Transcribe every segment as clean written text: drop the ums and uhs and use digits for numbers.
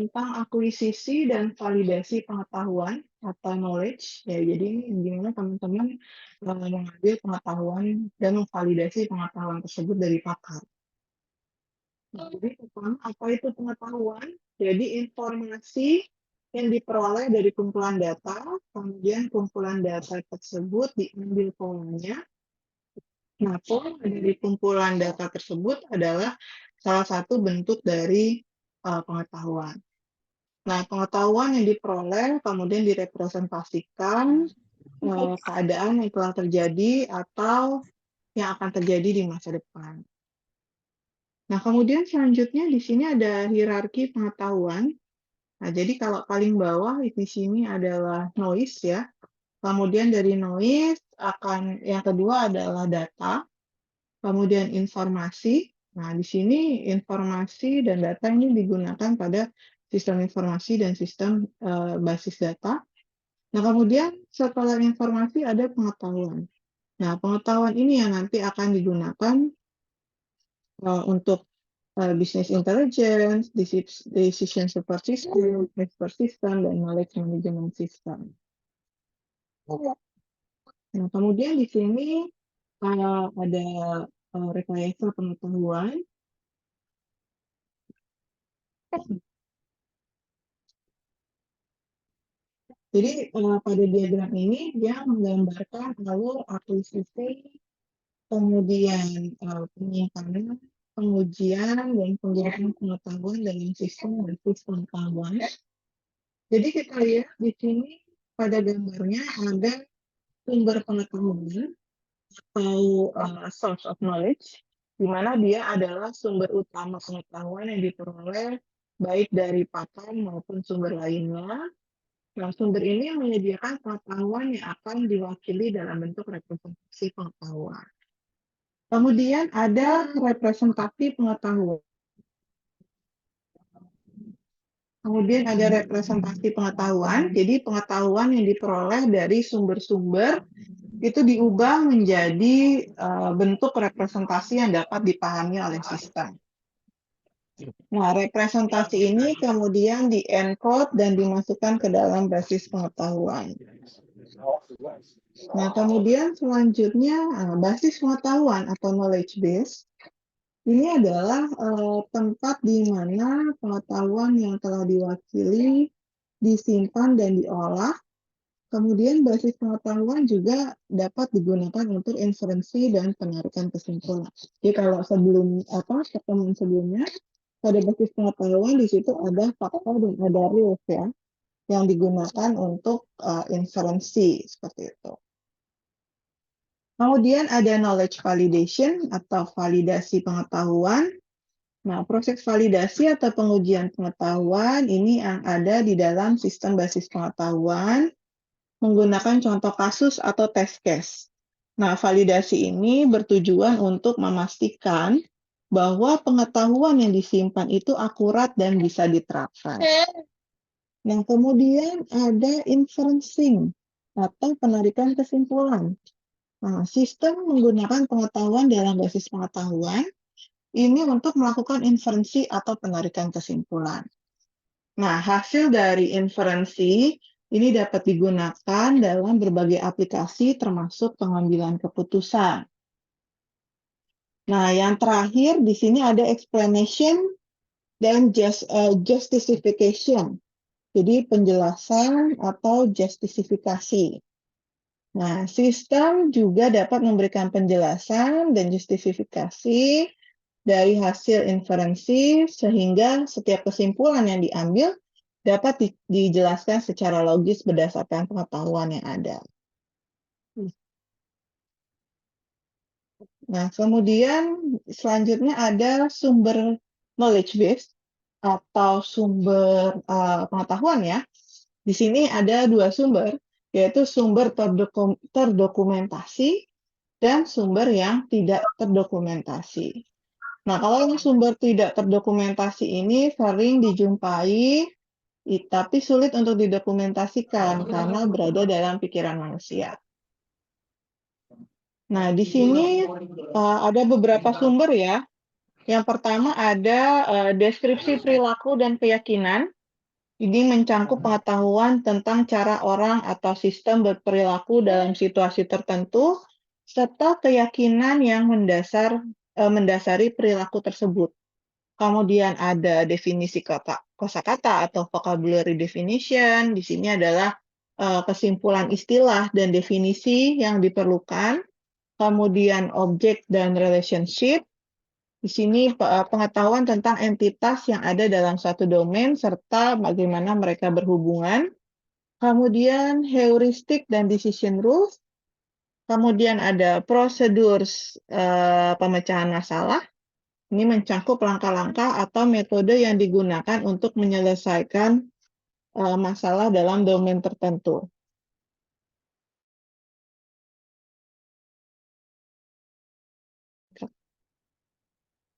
tentang akuisisi dan validasi pengetahuan atau knowledge. Ya, jadi gimana teman-teman mengambil pengetahuan dan memvalidasi pengetahuan tersebut dari pakar. Nah, jadi pertama, apa itu pengetahuan? Jadi informasi yang diperoleh dari kumpulan data, kemudian kumpulan data tersebut diambil polanya. Nah, pola dari kumpulan data tersebut adalah salah satu bentuk dari pengetahuan. Nah, pengetahuan yang diperoleh kemudian direpresentasikan keadaan yang telah terjadi atau yang akan terjadi di masa depan. Nah, kemudian selanjutnya di sini ada hierarki pengetahuan. Nah, jadi kalau paling bawah di sini adalah noise ya. Kemudian dari noise yang kedua adalah data, kemudian informasi. Nah, di sini informasi dan data ini digunakan pada sistem informasi dan sistem basis data. Nah, kemudian setelah informasi ada pengetahuan. Nah, pengetahuan ini yang nanti akan digunakan untuk business intelligence, decision support system, expert system, dan knowledge management system. Nah, kemudian di sini ada rekayasa pengetahuan. Jadi pada diagram ini dia menggambarkan alur akuisisi, kemudian penyimpanan, pengujian, dan penggunaan pengetahuan dalam sistem basis pengetahuan. Jadi kita lihat di sini pada gambarnya ada sumber pengetahuan atau source of knowledge, di mana dia adalah sumber utama pengetahuan yang diperoleh baik dari pakar maupun sumber lainnya. Nah, sumber ini menyediakan pengetahuan yang akan diwakili dalam bentuk representasi pengetahuan. Kemudian ada representasi pengetahuan. Kemudian ada representasi pengetahuan, jadi pengetahuan yang diperoleh dari sumber-sumber itu diubah menjadi bentuk representasi yang dapat dipahami oleh sistem. Nah, representasi ini kemudian di-encode dan dimasukkan ke dalam basis pengetahuan. Nah, kemudian selanjutnya basis pengetahuan atau knowledge base. Ini adalah tempat di mana pengetahuan yang telah diwakili disimpan dan diolah. Kemudian basis pengetahuan juga dapat digunakan untuk inferensi dan penarikan kesimpulan. Jadi kalau pertemuan sebelumnya pada basis pengetahuan di situ ada fakta dan ada rules ya yang digunakan untuk inferensi seperti itu. Kemudian ada knowledge validation atau validasi pengetahuan. Nah, proses validasi atau pengujian pengetahuan ini yang ada di dalam sistem basis pengetahuan menggunakan contoh kasus atau test case. Nah, validasi ini bertujuan untuk memastikan bahwa pengetahuan yang disimpan itu akurat dan bisa diterapkan. Nah, kemudian ada inferencing atau penarikan kesimpulan. Nah, sistem menggunakan pengetahuan dalam basis pengetahuan ini untuk melakukan inferensi atau penarikan kesimpulan. Nah, hasil dari inferensi ini dapat digunakan dalam berbagai aplikasi termasuk pengambilan keputusan. Nah, yang terakhir di sini ada explanation dan justification. Jadi penjelasan atau justifikasi. Nah, sistem juga dapat memberikan penjelasan dan justifikasi dari hasil inferensi sehingga setiap kesimpulan yang diambil dapat dijelaskan secara logis berdasarkan pengetahuan yang ada. Nah, kemudian selanjutnya ada sumber knowledge base atau sumber pengetahuan ya. Di sini ada dua sumber, yaitu sumber terdokumentasi dan sumber yang tidak terdokumentasi. Nah, kalau yang sumber tidak terdokumentasi ini sering dijumpai, tapi sulit untuk didokumentasikan karena berada dalam pikiran manusia. Nah, di sini ada beberapa sumber ya. Yang pertama ada deskripsi perilaku dan keyakinan. Ini mencangkup pengetahuan tentang cara orang atau sistem berperilaku dalam situasi tertentu, serta keyakinan yang mendasari perilaku tersebut. Kemudian ada definisi kosakata atau vocabulary definition. Di sini adalah kesimpulan istilah dan definisi yang diperlukan. Kemudian objek dan relationship. Di sini pengetahuan tentang entitas yang ada dalam suatu domain serta bagaimana mereka berhubungan. Kemudian heuristik dan decision rules. Kemudian ada prosedur pemecahan masalah. Ini mencakup langkah-langkah atau metode yang digunakan untuk menyelesaikan masalah dalam domain tertentu.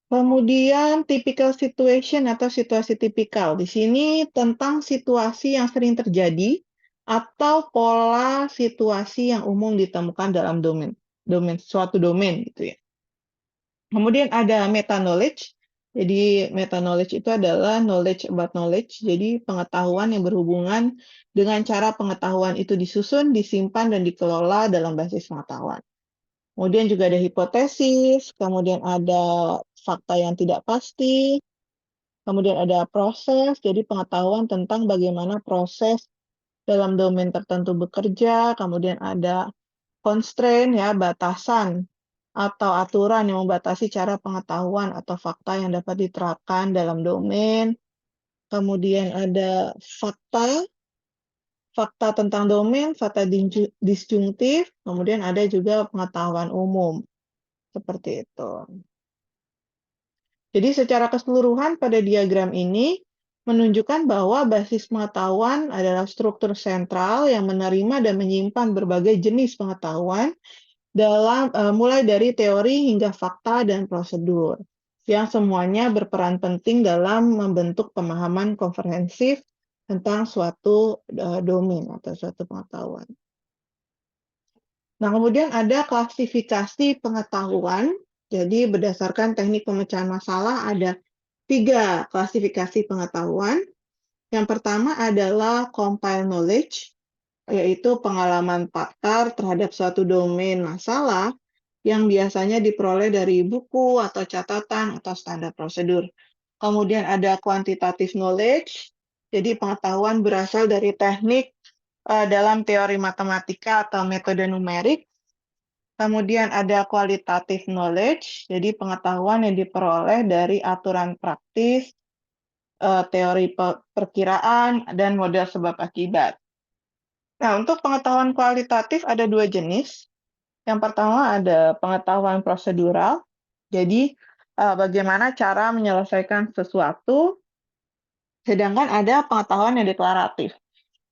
Kemudian typical situation atau situasi tipikal. Di sini tentang situasi yang sering terjadi atau pola situasi yang umum ditemukan dalam suatu domain gitu ya. Kemudian ada meta knowledge. Jadi meta knowledge itu adalah knowledge about knowledge. Jadi pengetahuan yang berhubungan dengan cara pengetahuan itu disusun, disimpan dan dikelola dalam basis pengetahuan. Kemudian juga ada hipotesis, kemudian ada fakta yang tidak pasti, kemudian ada proses, jadi pengetahuan tentang bagaimana proses dalam domain tertentu bekerja, kemudian ada constraint ya, batasan atau aturan yang membatasi cara pengetahuan atau fakta yang dapat diterapkan dalam domain. Kemudian ada fakta tentang domain, fakta disjungtif, kemudian ada juga pengetahuan umum. Seperti itu. Jadi secara keseluruhan pada diagram ini menunjukkan bahwa basis pengetahuan adalah struktur sentral yang menerima dan menyimpan berbagai jenis pengetahuan dalam mulai dari teori hingga fakta dan prosedur yang semuanya berperan penting dalam membentuk pemahaman komprehensif tentang suatu domain atau suatu pengetahuan. Nah, kemudian ada klasifikasi pengetahuan. Jadi berdasarkan teknik pemecahan masalah ada 3 klasifikasi pengetahuan. Yang pertama adalah compile knowledge, yaitu pengalaman pakar terhadap suatu domain masalah yang biasanya diperoleh dari buku atau catatan atau standar prosedur. Kemudian ada quantitative knowledge, jadi pengetahuan berasal dari teknik dalam teori matematika atau metode numerik. Kemudian ada qualitative knowledge, jadi pengetahuan yang diperoleh dari aturan praktis, teori perkiraan, dan model sebab akibat. Nah, untuk pengetahuan kualitatif ada 2 jenis. Yang pertama ada pengetahuan prosedural, jadi bagaimana cara menyelesaikan sesuatu, sedangkan ada pengetahuan yang deklaratif.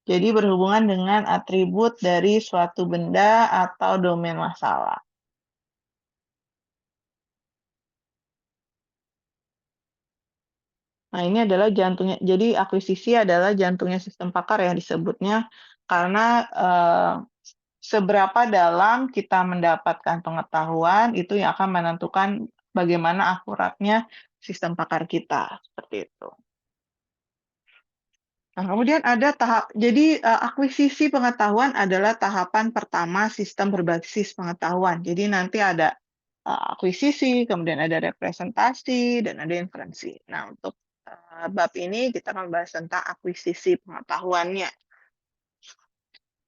Jadi berhubungan dengan atribut dari suatu benda atau domain masalah. Nah, ini adalah jantungnya. Jadi akuisisi adalah jantungnya sistem pakar ya disebutnya karena seberapa dalam kita mendapatkan pengetahuan itu yang akan menentukan bagaimana akuratnya sistem pakar kita seperti itu. Nah, kemudian ada jadi akuisisi pengetahuan adalah tahapan pertama sistem berbasis pengetahuan. Jadi nanti ada akuisisi, kemudian ada representasi, dan ada inferensi. Nah, untuk bab ini kita akan membahas tentang akuisisi pengetahuannya.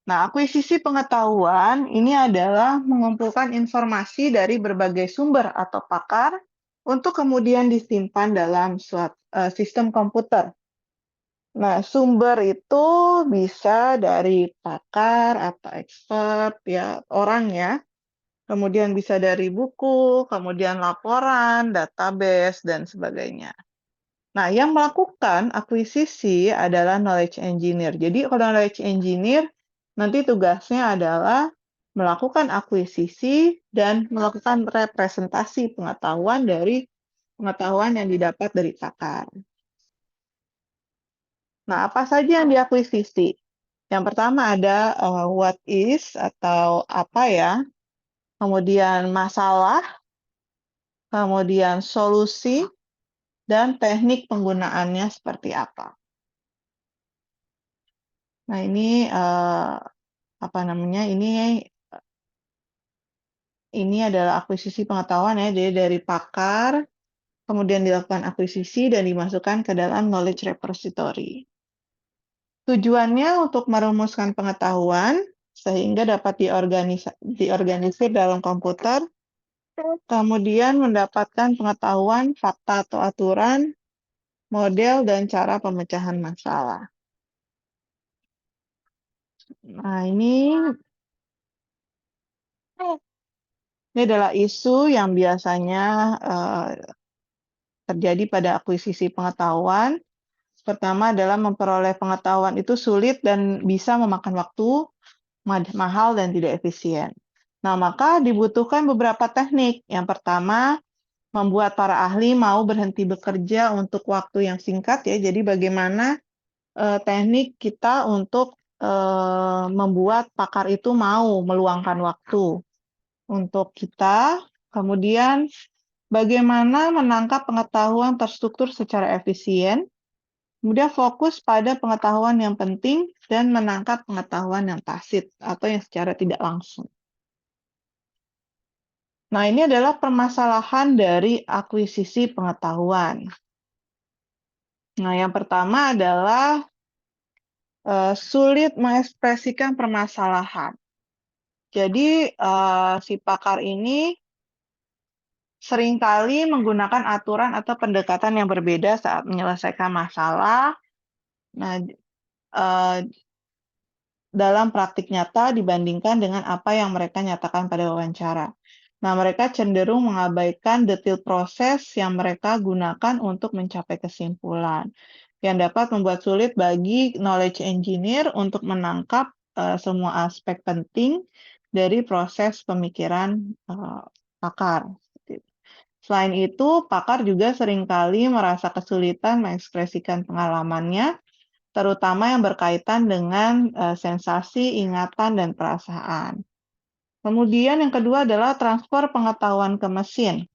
Nah, akuisisi pengetahuan ini adalah mengumpulkan informasi dari berbagai sumber atau pakar untuk kemudian disimpan dalam sistem komputer. Nah, sumber itu bisa dari pakar atau expert, ya orang ya. Kemudian bisa dari buku, kemudian laporan, database, dan sebagainya. Nah, yang melakukan akuisisi adalah knowledge engineer. Jadi, kalau knowledge engineer, nanti tugasnya adalah melakukan akuisisi dan melakukan representasi pengetahuan dari pengetahuan yang didapat dari pakar. Nah, apa saja yang diakuisisi? Yang pertama ada what is atau apa ya, kemudian masalah, kemudian solusi, dan teknik penggunaannya seperti apa. Nah, ini apa namanya? Ini adalah akuisisi pengetahuan ya, jadi dari pakar, kemudian dilakukan akuisisi dan dimasukkan ke dalam knowledge repository. Tujuannya untuk merumuskan pengetahuan sehingga dapat diorganisir dalam komputer, kemudian mendapatkan pengetahuan, fakta atau aturan, model, dan cara pemecahan masalah. Nah, ini adalah isu yang biasanya terjadi pada akuisisi pengetahuan. Pertama adalah memperoleh pengetahuan itu sulit dan bisa memakan waktu, mahal, dan tidak efisien. Nah, maka dibutuhkan beberapa teknik. Yang pertama, membuat para ahli mau berhenti bekerja untuk waktu yang singkat ya. Jadi bagaimana teknik kita untuk membuat pakar itu mau meluangkan waktu untuk kita. Kemudian bagaimana menangkap pengetahuan terstruktur secara efisien. Kemudian fokus pada pengetahuan yang penting dan menangkap pengetahuan yang tacit atau yang secara tidak langsung. Nah, ini adalah permasalahan dari akuisisi pengetahuan. Nah, yang pertama adalah sulit mengekspresikan permasalahan. Jadi, si pakar ini seringkali menggunakan aturan atau pendekatan yang berbeda saat menyelesaikan masalah. Nah, dalam praktik nyata dibandingkan dengan apa yang mereka nyatakan pada wawancara. Nah, mereka cenderung mengabaikan detail proses yang mereka gunakan untuk mencapai kesimpulan, yang dapat membuat sulit bagi knowledge engineer untuk menangkap semua aspek penting dari proses pemikiran pakar. Selain itu, pakar juga seringkali merasa kesulitan mengekspresikan pengalamannya, terutama yang berkaitan dengan sensasi, ingatan, dan perasaan. Kemudian yang kedua adalah transfer pengetahuan ke mesin.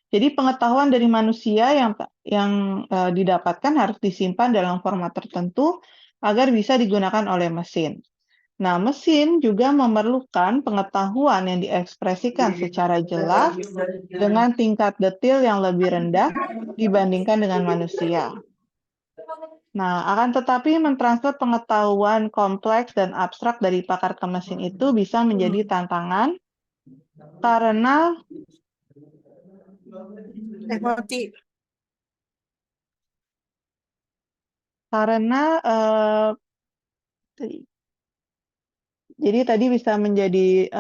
Jadi pengetahuan dari manusia yang didapatkan harus disimpan dalam format tertentu agar bisa digunakan oleh mesin. Nah, mesin juga memerlukan pengetahuan yang diekspresikan secara jelas dengan tingkat detail yang lebih rendah dibandingkan dengan manusia. Nah, akan tetapi mentransfer pengetahuan kompleks dan abstrak dari pakar ke mesin itu bisa menjadi tantangan karena jadi tadi bisa menjadi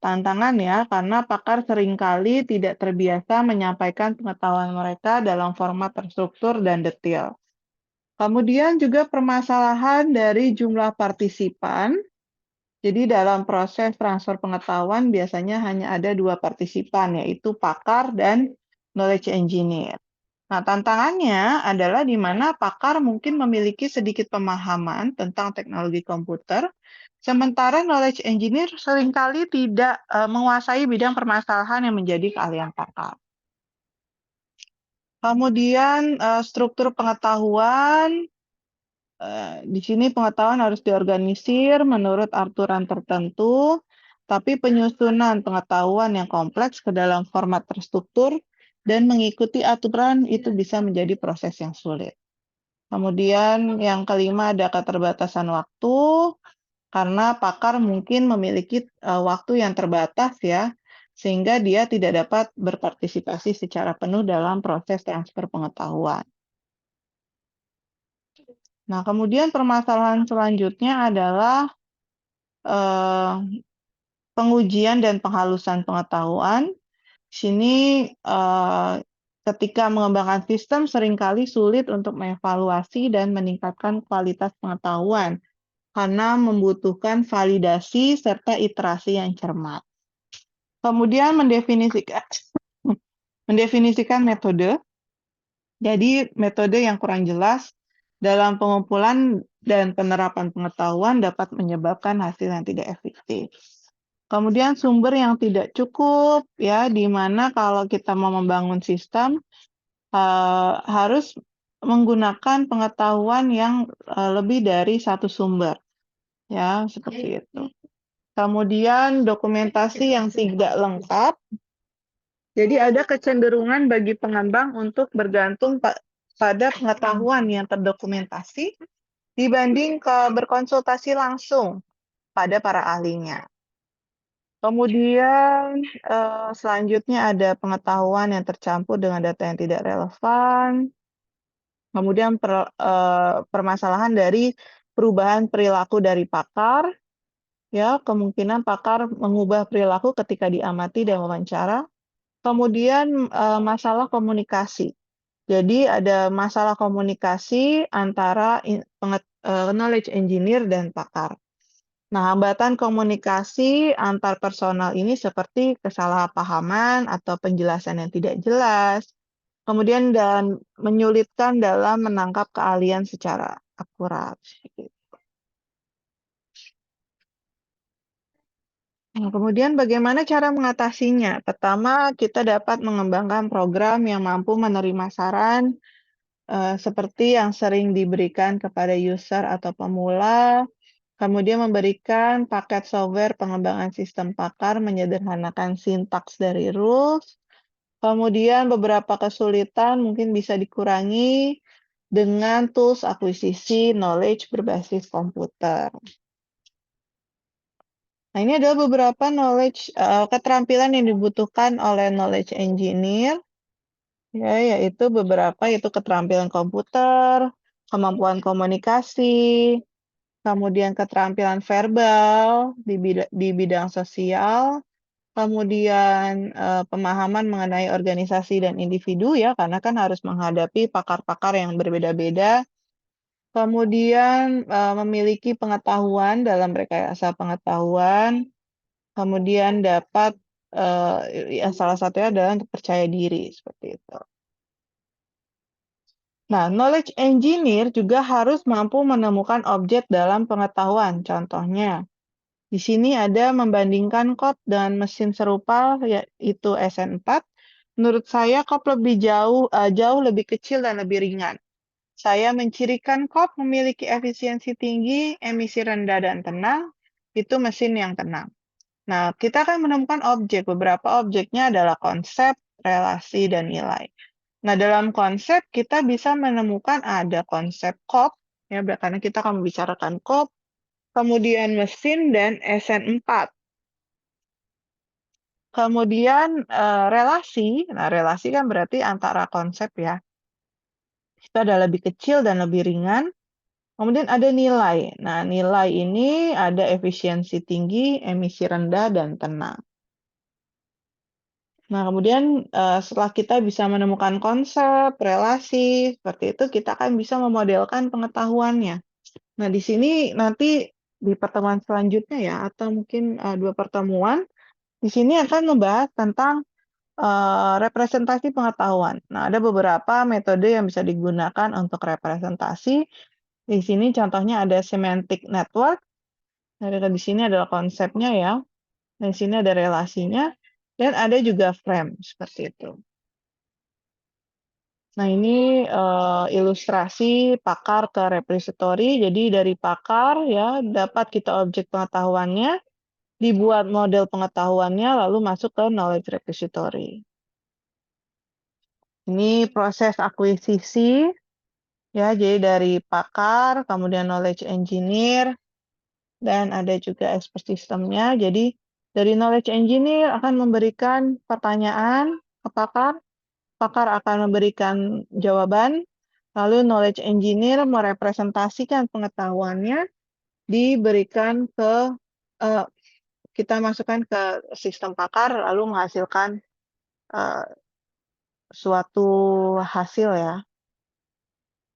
tantangan ya, karena pakar seringkali tidak terbiasa menyampaikan pengetahuan mereka dalam format terstruktur dan detail. Kemudian juga permasalahan dari jumlah partisipan. Jadi dalam proses transfer pengetahuan biasanya hanya ada 2 partisipan, yaitu pakar dan knowledge engineer. Nah, tantangannya adalah di mana pakar mungkin memiliki sedikit pemahaman tentang teknologi komputer, sementara knowledge engineer seringkali tidak menguasai bidang permasalahan yang menjadi keahlian pakar. Kemudian struktur pengetahuan, di sini pengetahuan harus diorganisir menurut aturan tertentu, tapi penyusunan pengetahuan yang kompleks ke dalam format terstruktur dan mengikuti aturan itu bisa menjadi proses yang sulit. Kemudian yang kelima ada keterbatasan waktu, karena pakar mungkin memiliki waktu yang terbatas ya, sehingga dia tidak dapat berpartisipasi secara penuh dalam proses transfer pengetahuan. Nah, kemudian permasalahan selanjutnya adalah pengujian dan penghalusan pengetahuan. Di sini ketika mengembangkan sistem seringkali sulit untuk mengevaluasi dan meningkatkan kualitas pengetahuan karena membutuhkan validasi serta iterasi yang cermat. Kemudian mendefinisikan metode. Jadi metode yang kurang jelas dalam pengumpulan dan penerapan pengetahuan dapat menyebabkan hasil yang tidak efektif. Kemudian sumber yang tidak cukup, ya, di mana kalau kita mau membangun sistem harus menggunakan pengetahuan yang lebih dari satu sumber, ya, seperti itu. Kemudian dokumentasi yang tidak lengkap. Jadi ada kecenderungan bagi pengembang untuk bergantung pada pengetahuan yang terdokumentasi dibanding berkonsultasi langsung pada para ahlinya. Kemudian selanjutnya ada pengetahuan yang tercampur dengan data yang tidak relevan. Kemudian permasalahan dari perubahan perilaku dari pakar, ya, kemungkinan pakar mengubah perilaku ketika diamati dan wawancara. Kemudian masalah komunikasi. Jadi ada masalah komunikasi antara knowledge engineer dan pakar. Nah, hambatan komunikasi antar personal ini seperti kesalahpahaman atau penjelasan yang tidak jelas, kemudian dan menyulitkan dalam menangkap keahlian secara akurat. Nah, kemudian bagaimana cara mengatasinya? Pertama, kita dapat mengembangkan program yang mampu menerima saran seperti yang sering diberikan kepada user atau pemula, kemudian memberikan paket software pengembangan sistem pakar menyederhanakan sintaks dari rules, kemudian beberapa kesulitan mungkin bisa dikurangi dengan tools akuisisi knowledge berbasis komputer. Nah, ini adalah beberapa keterampilan yang dibutuhkan oleh knowledge engineer, ya, yaitu keterampilan komputer, kemampuan komunikasi, kemudian keterampilan verbal di bidang sosial, kemudian pemahaman mengenai organisasi dan individu, ya, karena kan harus menghadapi pakar-pakar yang berbeda-beda. Kemudian memiliki pengetahuan dalam rekayasa pengetahuan, kemudian dapat salah satunya adalah untuk percaya diri, seperti itu. Nah, knowledge engineer juga harus mampu menemukan objek dalam pengetahuan. Contohnya, di sini ada membandingkan kod dengan mesin serupa, yaitu SN4. Menurut saya, kod lebih jauh lebih kecil dan lebih ringan. Saya mencirikan kod memiliki efisiensi tinggi, emisi rendah dan tenang, itu mesin yang tenang. Nah, kita akan menemukan objek. Beberapa objeknya adalah konsep, relasi, dan nilai. Nah, dalam konsep kita bisa menemukan ada konsep kop, ya, karena kita akan membicarakan kop, kemudian mesin, dan SN4. Kemudian relasi, nah relasi kan berarti antara konsep, ya. Itu ada lebih kecil dan lebih ringan. Kemudian ada nilai. Nah, nilai ini ada efisiensi tinggi, emisi rendah, dan tenang. Nah, kemudian setelah kita bisa menemukan konsep, relasi, seperti itu, kita akan bisa memodelkan pengetahuannya. Nah, di sini nanti di pertemuan selanjutnya, ya, atau mungkin 2 pertemuan, di sini akan membahas tentang representasi pengetahuan. Nah, ada beberapa metode yang bisa digunakan untuk representasi. Di sini contohnya ada semantic network. Nah, di sini adalah konsepnya, ya. Di sini ada relasinya, dan ada juga frame, seperti itu. Nah, ini ilustrasi pakar ke repository. Jadi dari pakar, ya, dapat kita objek pengetahuannya, dibuat model pengetahuannya, lalu masuk ke knowledge repository. Ini proses akuisisi, ya, jadi dari pakar, kemudian knowledge engineer, dan ada juga expert systemnya. Jadi dari knowledge engineer akan memberikan pertanyaan ke pakar, pakar akan memberikan jawaban, lalu knowledge engineer merepresentasikan pengetahuannya, diberikan ke kita masukkan ke sistem pakar, lalu menghasilkan suatu hasil, ya.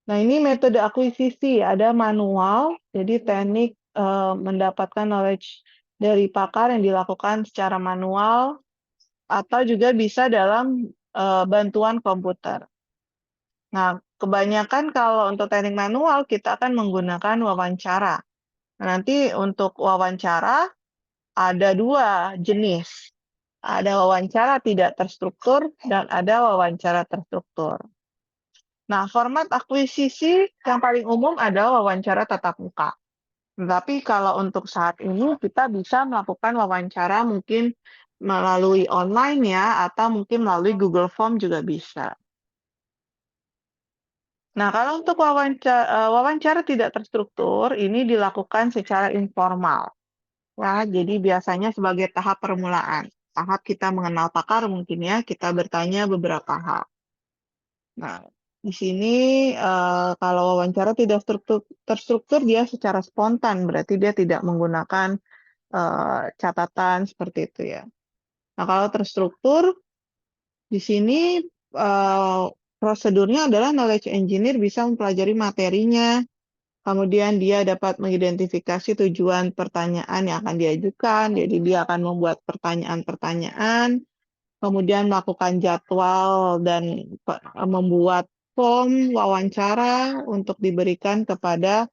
Nah, ini metode akuisisi, ada manual, jadi teknik mendapatkan knowledge dari pakar yang dilakukan secara manual, atau juga bisa dalam bantuan komputer. Nah, kebanyakan kalau untuk teknik manual, kita akan menggunakan wawancara. Nah, nanti untuk wawancara, ada 2 jenis. Ada wawancara tidak terstruktur, dan ada wawancara terstruktur. Nah, format akuisisi yang paling umum adalah wawancara tatap muka. Tapi kalau untuk saat ini kita bisa melakukan wawancara mungkin melalui online ya, atau mungkin melalui Google Form juga bisa. Nah, kalau untuk wawancara tidak terstruktur, ini dilakukan secara informal. Ya, jadi biasanya sebagai tahap permulaan. Tahap kita mengenal pakar mungkin ya, kita bertanya beberapa hal. Nah, di sini kalau wawancara tidak terstruktur, dia secara spontan, berarti dia tidak menggunakan catatan seperti itu ya. Nah, kalau terstruktur, di sini prosedurnya adalah knowledge engineer bisa mempelajari materinya, kemudian dia dapat mengidentifikasi tujuan pertanyaan yang akan diajukan, jadi dia akan membuat pertanyaan-pertanyaan, kemudian melakukan jadwal dan membuat form wawancara untuk diberikan kepada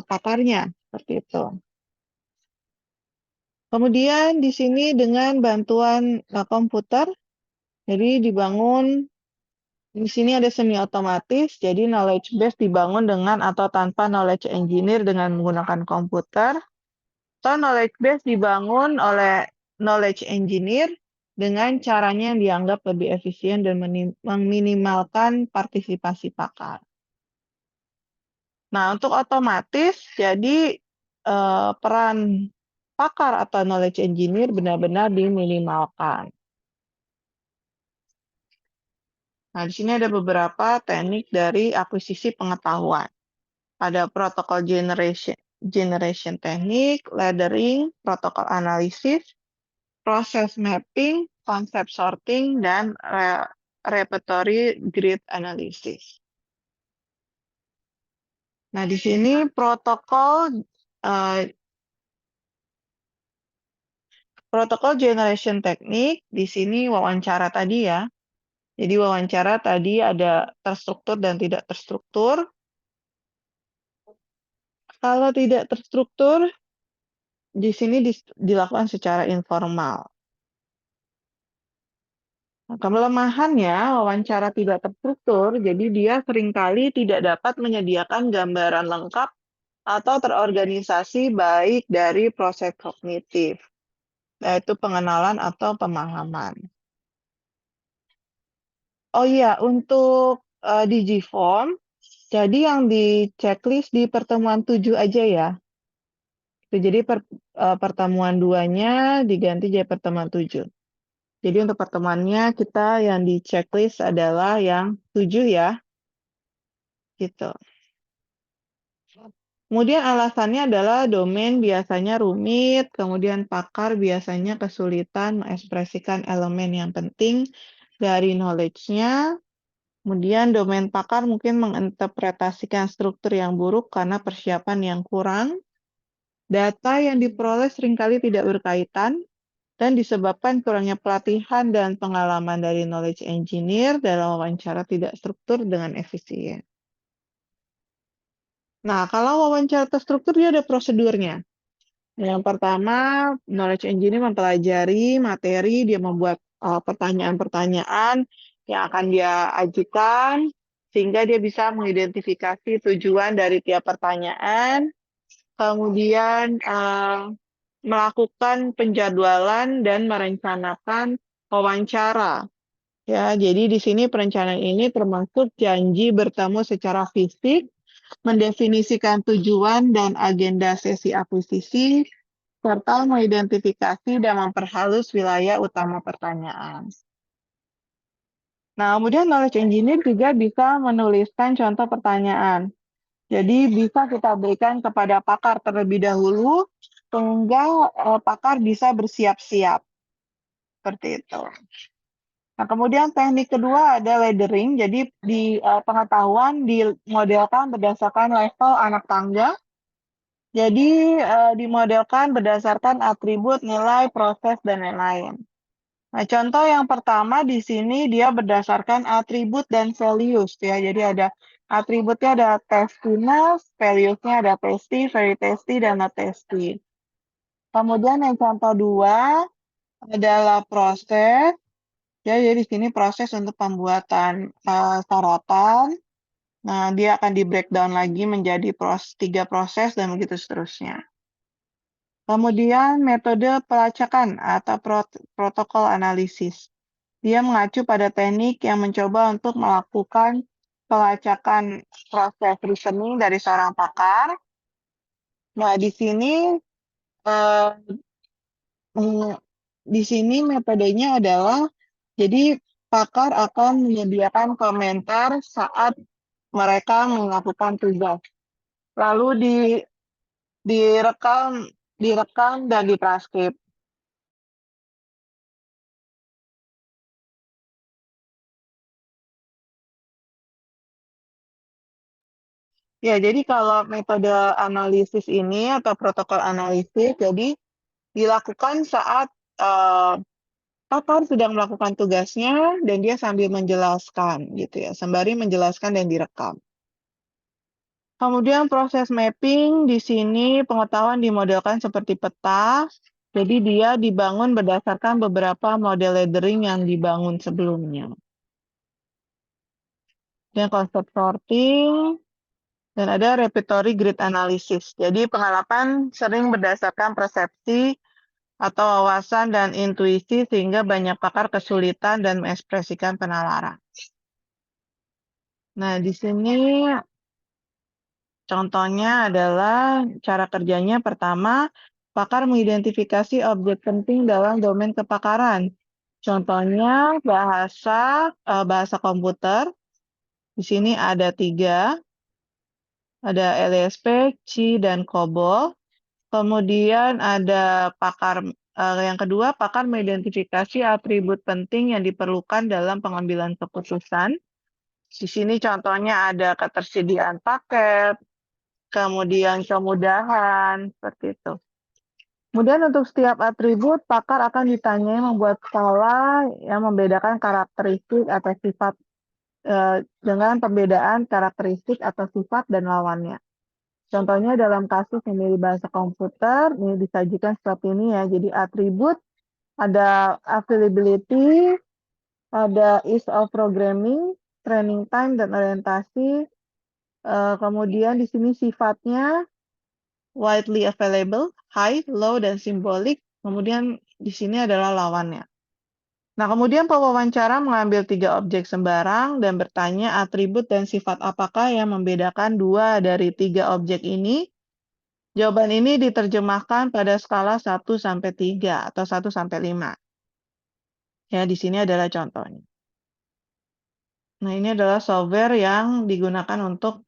pakarnya, seperti itu. Kemudian di sini dengan bantuan komputer, jadi dibangun. Di sini ada semi otomatis, jadi knowledge base dibangun dengan atau tanpa knowledge engineer dengan menggunakan komputer. Atau knowledge base dibangun oleh knowledge engineer dengan caranya yang dianggap lebih efisien dan meminimalkan partisipasi pakar. Nah, untuk otomatis, jadi peran pakar atau knowledge engineer benar-benar diminimalkan. Nah, di sini ada beberapa teknik dari akuisisi pengetahuan. Ada protokol generation teknik, laddering, protokol analisis, proses mapping, konsep sorting, dan repertory grid analysis. Nah, di sini protokol generation teknik, di sini wawancara tadi ya. Jadi wawancara tadi ada terstruktur dan tidak terstruktur. Kalau tidak terstruktur, di sini dilakukan secara informal. Nah, kelemahannya wawancara tidak terstruktur, jadi dia seringkali tidak dapat menyediakan gambaran lengkap atau terorganisasi baik dari proses kognitif, yaitu pengenalan atau pemahaman. Oh iya, untuk Digiform, jadi yang di checklist di pertemuan 7 aja ya. Jadi pertemuan 2-nya diganti jadi pertemuan 7. Jadi untuk pertemuannya kita yang di checklist adalah yang 7 ya. Gitu. Kemudian alasannya adalah domain biasanya rumit, kemudian pakar biasanya kesulitan mengekspresikan elemen yang penting dari knowledge-nya. Kemudian domain pakar mungkin menginterpretasikan struktur yang buruk karena persiapan yang kurang. Data yang diperoleh seringkali tidak berkaitan dan disebabkan kurangnya pelatihan dan pengalaman dari knowledge engineer dalam wawancara tidak struktur dengan efisien. Nah, kalau wawancara terstruktur dia ada prosedurnya. Yang pertama, knowledge engineer mempelajari materi, dia membuat pertanyaan-pertanyaan yang akan dia ajukan, sehingga dia bisa mengidentifikasi tujuan dari tiap pertanyaan, kemudian melakukan penjadwalan dan merencanakan wawancara. Ya, jadi di sini perencanaan ini termasuk janji bertemu secara fisik, mendefinisikan tujuan dan agenda sesi akuisisi, serta mengidentifikasi dan memperhalus wilayah utama pertanyaan. Nah, kemudian knowledge engineer juga bisa menuliskan contoh pertanyaan. Jadi bisa kita berikan kepada pakar terlebih dahulu, sehingga pakar bisa bersiap-siap. Seperti itu. Nah, kemudian teknik kedua ada laddering. Jadi di pengetahuan dimodelkan berdasarkan level anak tangga. Jadi dimodelkan berdasarkan atribut, nilai, proses, dan lain-lain. Nah, contoh yang pertama di sini dia berdasarkan atribut dan values ya. Jadi ada atributnya ada testiness, values-nya ada tasty, very tasty, dan not tasty. Kemudian yang contoh 2 adalah proses. Ya, jadi di sini proses untuk pembuatan syaratan. Nah, dia akan di-breakdown lagi menjadi 3 proses dan begitu seterusnya. Kemudian metode pelacakan atau protokol analisis. Dia mengacu pada teknik yang mencoba untuk melakukan pelacakan proses reasoning dari seorang pakar. Nah, di sini eh, di sini metodenya adalah jadi pakar akan menyediakan komentar saat mereka melakukan tugas. Lalu direkam direkam dan ditranskrip. Ya, jadi kalau metode analisis ini atau protokol analisis, jadi dilakukan saat pakar sedang melakukan tugasnya dan dia sambil menjelaskan, gitu ya, sembari menjelaskan dan direkam. Kemudian proses mapping di sini pengetahuan dimodelkan seperti peta, jadi dia dibangun berdasarkan beberapa model laddering yang dibangun sebelumnya. Dan konsep sorting, dan ada repertory grid analysis. Jadi pengalaman sering berdasarkan persepsi atau wawasan dan intuisi sehingga banyak pakar kesulitan dan mengekspresikan penalaran. Nah, di sini contohnya adalah cara kerjanya. Pertama, pakar mengidentifikasi objek penting dalam domain kepakaran. Contohnya bahasa komputer. Di sini ada 3, ada LSP, C, dan COBOL. Kemudian ada yang kedua, pakar mengidentifikasi atribut penting yang diperlukan dalam pengambilan keputusan. Di sini contohnya ada ketersediaan paket, kemudian kemudahan, seperti itu. Kemudian untuk setiap atribut, pakar akan ditanyai membuat skala yang membedakan karakteristik atau sifat dengan pembedaan karakteristik atau sifat dan lawannya. Contohnya dalam kasus yang dari bahasa komputer, ini disajikan seperti ini ya. Jadi atribut, ada availability, ada ease of programming, training time, dan orientasi. Kemudian di sini sifatnya widely available, high, low, dan symbolic. Kemudian di sini adalah lawannya. Nah, kemudian pewawancara mengambil 3 objek sembarang dan bertanya atribut dan sifat apakah yang membedakan 2 dari 3 objek ini. Jawaban ini diterjemahkan pada skala 1-3 atau 1-5. Ya, di sini adalah contohnya. Nah, ini adalah software yang digunakan untuk